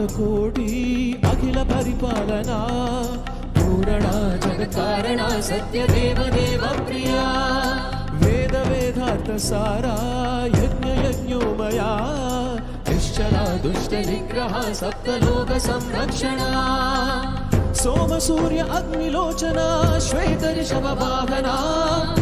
కోటి అఖిల పరిపాలనా పూరణా జగత్కారణా సత్యదేవ దేవ ప్రియా వేద వేదార్థ సారా యజ్ఞ యజ్ఞోమయా నిశ్చలా దుష్ట నిగ్రహ సప్తలోక సంరక్షణ సోమ సూర్య అగ్నిలోచన శ్వేత ఋషభ వాహనా